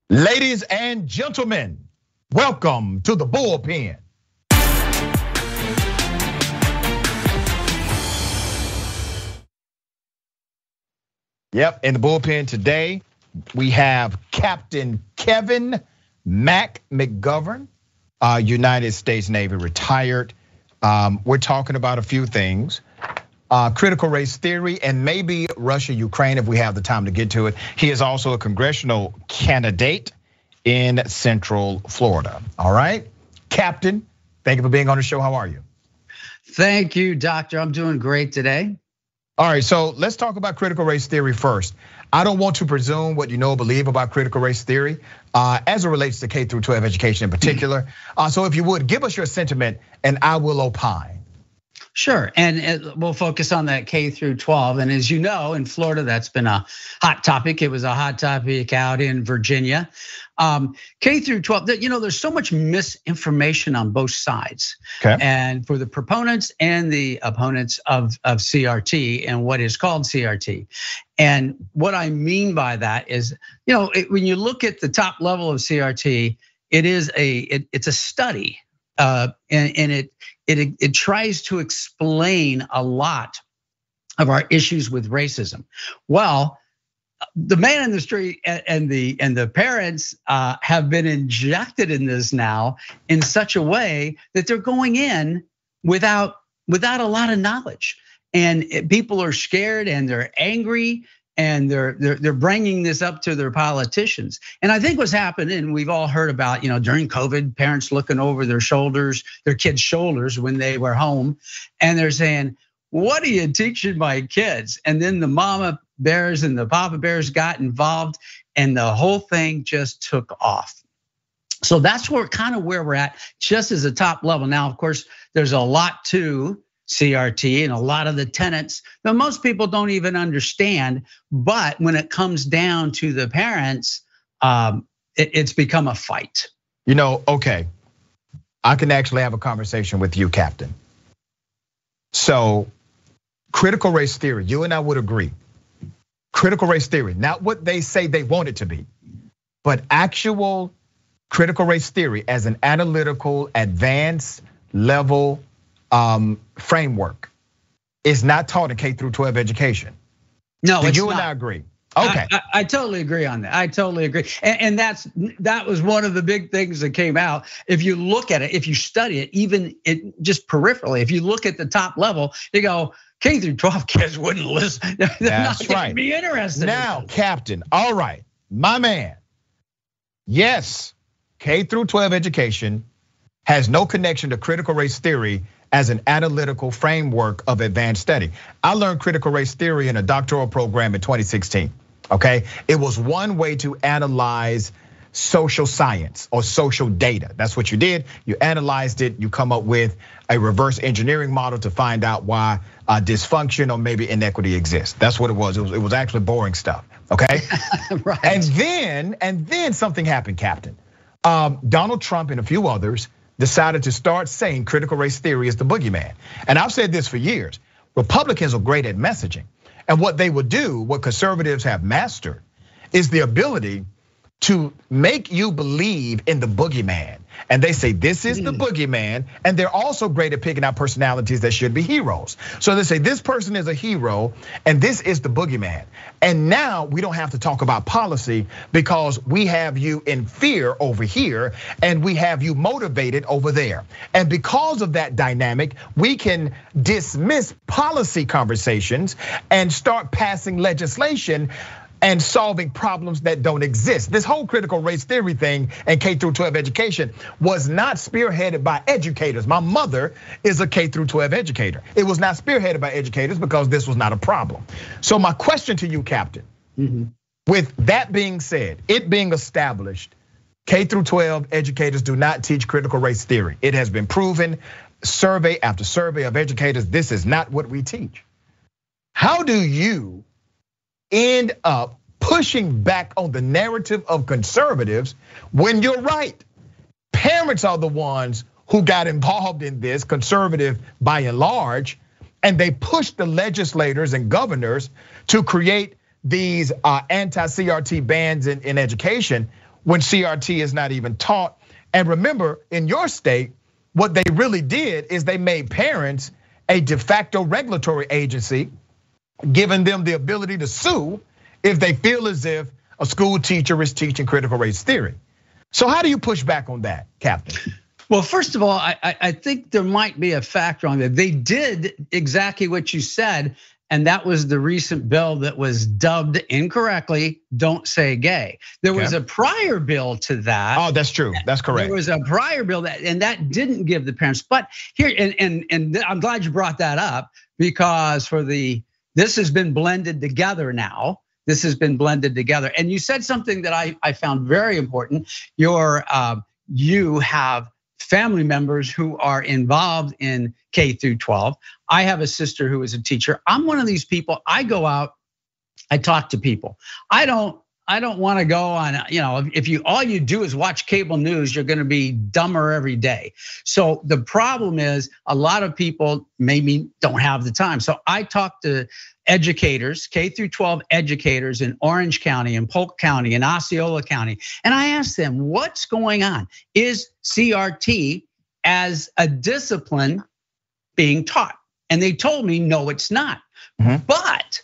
Ladies and gentlemen, welcome to the Bullpen. Yep, in the Bullpen today, we have Captain Kevin McGovern, United States Navy retired. We're talking about a few things. Critical race theory and maybe Russia, Ukraine, if we have the time to get to it. He is also a congressional candidate in Central Florida. All right, Captain, thank you for being on the show. How are you? Thank you, Doctor. I'm doing great today. All right, so let's talk about critical race theory first. I don't want to presume what you know or believe about critical race theory as it relates to K through 12 education in particular. So if you would, give us your sentiment and I will opine. Sure, and we'll focus on that K through 12. And as you know, in Florida, that's been a hot topic. It was a hot topic out in Virginia. K through 12, you know, there's so much misinformation on both sides. Okay. And for the proponents and the opponents of CRT and what is called CRT. And what I mean by that is, you know, when you look at the top level of CRT, it's a study, and it tries to explain a lot of our issues with racism. Well, the man in the street and the parents have been injected in this now in such a way that they're going in without a lot of knowledge, and people are scared and they're angry. And they're bringing this up to their politicians. And I think what's happened, and we've all heard about, you know, during COVID, parents looking over their shoulders, their kids' shoulders when they were home, and they're saying, "What are you teaching my kids?" And then the mama bears and the papa bears got involved, and the whole thing just took off. So that's where we're at, just as a top level. Now, of course, there's a lot to CRT and a lot of the tenets that most people don't even understand. But when it comes down to the parents, it's become a fight. You know, okay, I can actually have a conversation with you, Captain. So critical race theory, you and I would agree. Critical race theory, not what they say they want it to be, but actual critical race theory as an analytical, advanced level framework is not taught in K through 12 education. No, do you and I agree? Okay, I totally agree on that. I totally agree, and that was one of the big things that came out. If you look at it, if you study it, even just peripherally, if you look at the top level, you go, K through 12 kids wouldn't listen. They're That's not right. Be interested now, in Captain. All right, my man. Yes, K through 12 education has no connection to critical race theory as an analytical framework of advanced study. I learned critical race theory in a doctoral program in 2016, okay? It was one way to analyze social science or social data. That's what you did. You analyzed it, you come up with a reverse engineering model to find out why dysfunction or maybe inequity exists. That's what it was. It was actually boring stuff, okay? Right. And then something happened, Captain. Donald Trump and a few others decided to start saying critical race theory is the boogeyman. And I've said this for years. Republicans are great at messaging. And what they would do, what conservatives have mastered, is the ability to make you believe in the boogeyman. And they say, this is the boogeyman. And they're also great at picking out personalities that should be heroes. So they say, this person is a hero and this is the boogeyman. And now we don't have to talk about policy because we have you in fear over here and we have you motivated over there. And because of that dynamic, we can dismiss policy conversations and start passing legislation and solving problems that don't exist. This whole critical race theory thing and K through 12 education was not spearheaded by educators. My mother is a K through 12 educator. It was not spearheaded by educators because this was not a problem. So my question to you, Captain, with that being said, it being established, K through 12 educators do not teach critical race theory. It has been proven, survey after survey of educators, this is not what we teach. How do you end up pushing back on the narrative of conservatives when you're right? Parents are the ones who got involved in this, conservative by and large, and they pushed the legislators and governors to create these anti-CRT bans in education. when CRT is not even taught. And remember, in your state, what they really did is they made parents a de facto regulatory agency, giving them the ability to sue if they feel as if a school teacher is teaching critical race theory. So how do you push back on that, Captain? Well, first of all, I think there might be a factor on that. They did exactly what you said, and that was the recent bill that was dubbed incorrectly, Don't Say Gay. There was a prior bill to that. Oh, that's true, that's correct. There was a prior bill and that didn't give the parents, but here, and I'm glad you brought that up, because this has been blended together now. This has been blended together. And you said something that I found very important. You have family members who are involved in K through 12. I have a sister who is a teacher. I'm one of these people. I go out, I talk to people. I don't want to go on, if all you do is watch cable news, you're going to be dumber every day. So the problem is a lot of people maybe don't have the time. So I talk to educators, K through 12 educators in Orange County and Polk County and Osceola County. And I ask them, what's going on? Is CRT as a discipline being taught? And they told me, no, it's not. But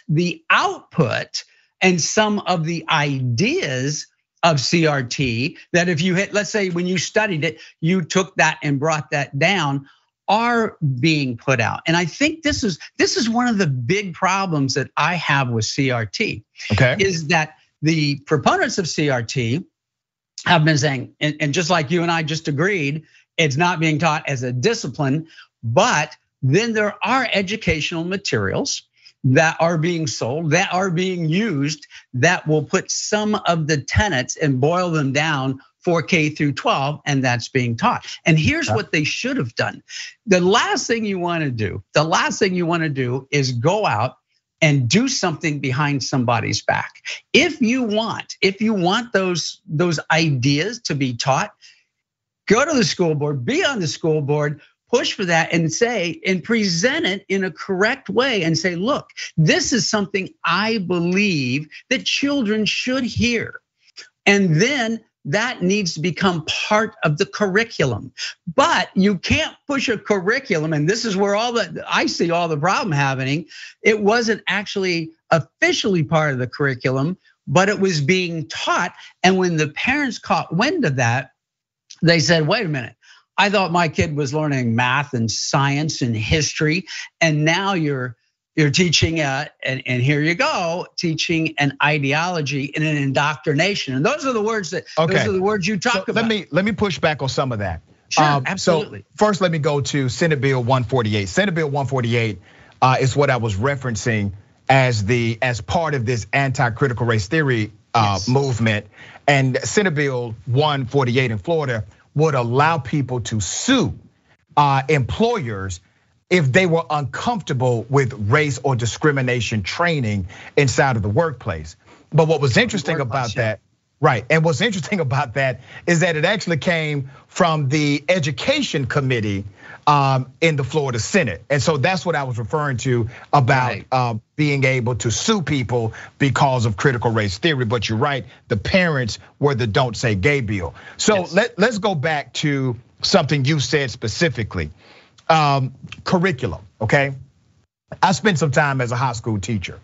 the output and some of the ideas of CRT that if you hit, let's say when you studied it, you took that and brought that down, are being put out. And I think this is one of the big problems that I have with CRT. Okay. Is that the proponents of CRT have been saying, and just like you and I just agreed, it's not being taught as a discipline, but then there are educational materials that are being sold, that are being used, that will put some of the tenets and boil them down for K through 12, and that's being taught. And here's what they should have done. The last thing you want to do is go out and do something behind somebody's back. If you want those ideas to be taught, go to the school board, be on the school board, push for that and say, and present it in a correct way and say, look, this is something I believe that children should hear. And then that needs to become part of the curriculum. But you can't push a curriculum, and this is where I see all the problem happening. It wasn't actually officially part of the curriculum, but it was being taught. And when the parents caught wind of that, they said, wait a minute, I thought my kid was learning math and science and history, and now you're teaching, and here you go, teaching an ideology and an indoctrination. And those are the words those are the words you talk about. Let me push back on some of that. Sure, absolutely. So first, let me go to Senate Bill 148. Senate Bill 148 is what I was referencing as part of this anti-critical race theory movement. And Senate Bill 148 in Florida would allow people to sue employers if they were uncomfortable with race or discrimination training inside of the workplace. But what was interesting about that, right, and what's interesting about that is that it actually came from the Education Committee in the Florida Senate. And so that's what I was referring to about being able to sue people because of critical race theory. But you're right, the parents were the Don't Say Gay bill. So let's go back to something you said specifically. Curriculum, okay? I spent some time as a high school teacher.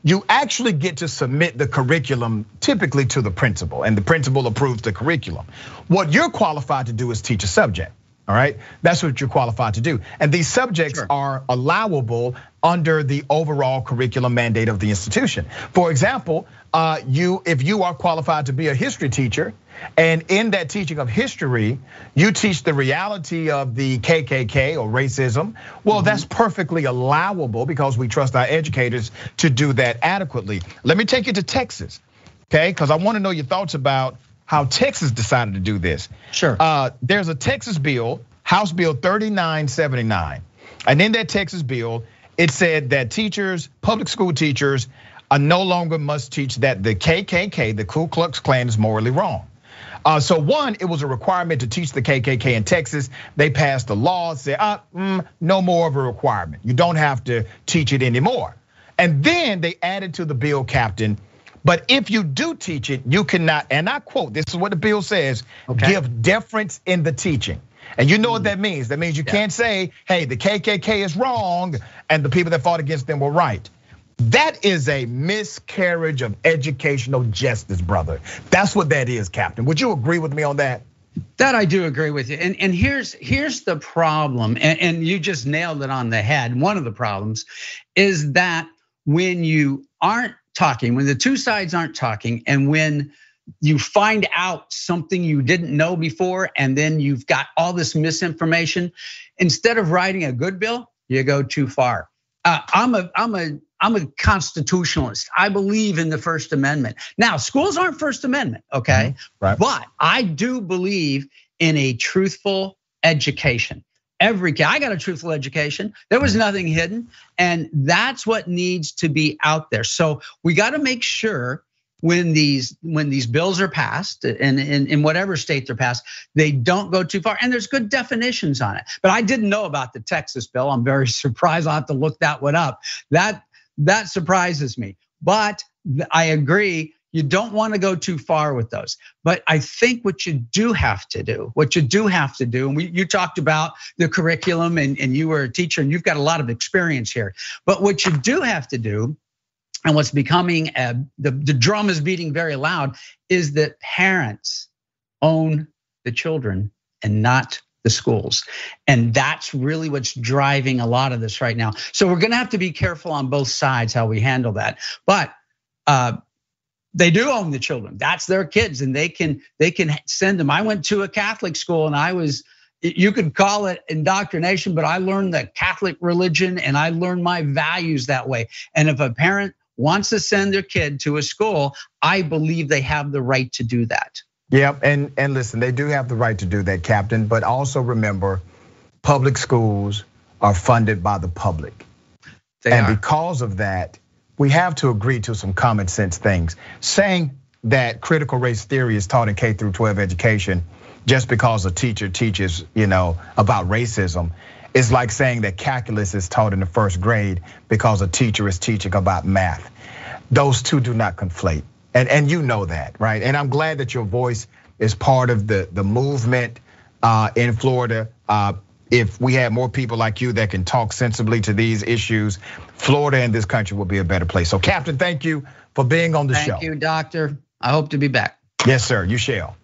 You actually get to submit the curriculum typically to the principal, and the principal approves the curriculum. What you're qualified to do is teach a subject, all right? That's what you're qualified to do. And these subjects are allowable under the overall curriculum mandate of the institution. For example, if you are qualified to be a history teacher, and in that teaching of history, you teach the reality of the KKK or racism, well, that's perfectly allowable because we trust our educators to do that adequately. Let me take you to Texas, okay? Because I want to know your thoughts about how Texas decided to do this. Sure. There's a Texas bill, House Bill 3979. And in that Texas bill, it said that teachers, public school teachers, no longer must teach that the KKK, the Ku Klux Klan, is morally wrong. So one, it was a requirement to teach the KKK in Texas. They passed a law, said, no more of a requirement. You don't have to teach it anymore. And then they added to the bill, Captain, But if you do teach it, you cannot, and I quote, this is what the bill says, give deference in the teaching. And you know what that means. That means you can't say, hey, the KKK is wrong and the people that fought against them were right. That is a miscarriage of educational justice, brother. That's what that is, Captain. Would you agree with me on that? That I do agree with you. And here's the problem, and you just nailed it on the head. One of the problems is that when you aren't talking, when the two sides aren't talking, and when you find out something you didn't know before, and then you've got all this misinformation, instead of writing a good bill, you go too far. I'm a constitutionalist. I believe in the First Amendment. Now, schools aren't First Amendment, okay? Right. But I do believe in a truthful education. Every kid, I got a truthful education. There was nothing hidden, and that's what needs to be out there. So we got to make sure when these bills are passed, and in whatever state they're passed, they don't go too far. And there's good definitions on it. But I didn't know about the Texas bill. I'm very surprised. I'll have to look that one up. That surprises me. But I agree, you don't want to go too far with those. But I think what you do have to do, and you talked about the curriculum, and you were a teacher, and you've got a lot of experience here. But what you do have to do, and what's becoming, the drum is beating very loud, is that parents own the children and not the schools. And that's really what's driving a lot of this right now. So we're gonna have to be careful on both sides how we handle that. But they do own the children. That's their kids, and they can send them. I went to a Catholic school, and you could call it indoctrination, but I learned the Catholic religion, and I learned my values that way. And if a parent wants to send their kid to a school, I believe they have the right to do that. Yeah, and listen, they do have the right to do that, Captain. But also remember, public schools are funded by the public. Because of that, we have to agree to some common sense things. Saying that critical race theory is taught in K through 12 education just because a teacher teaches, about racism, is like saying that calculus is taught in the first grade because a teacher is teaching about math. Those two do not conflate. And you know that, right? And I'm glad that your voice is part of the movement in Florida. If we had more people like you that can talk sensibly to these issues, Florida and this country will be a better place. So, Captain, thank you for being on the show. Thank you, Doctor. I hope to be back. Yes, sir, you shall.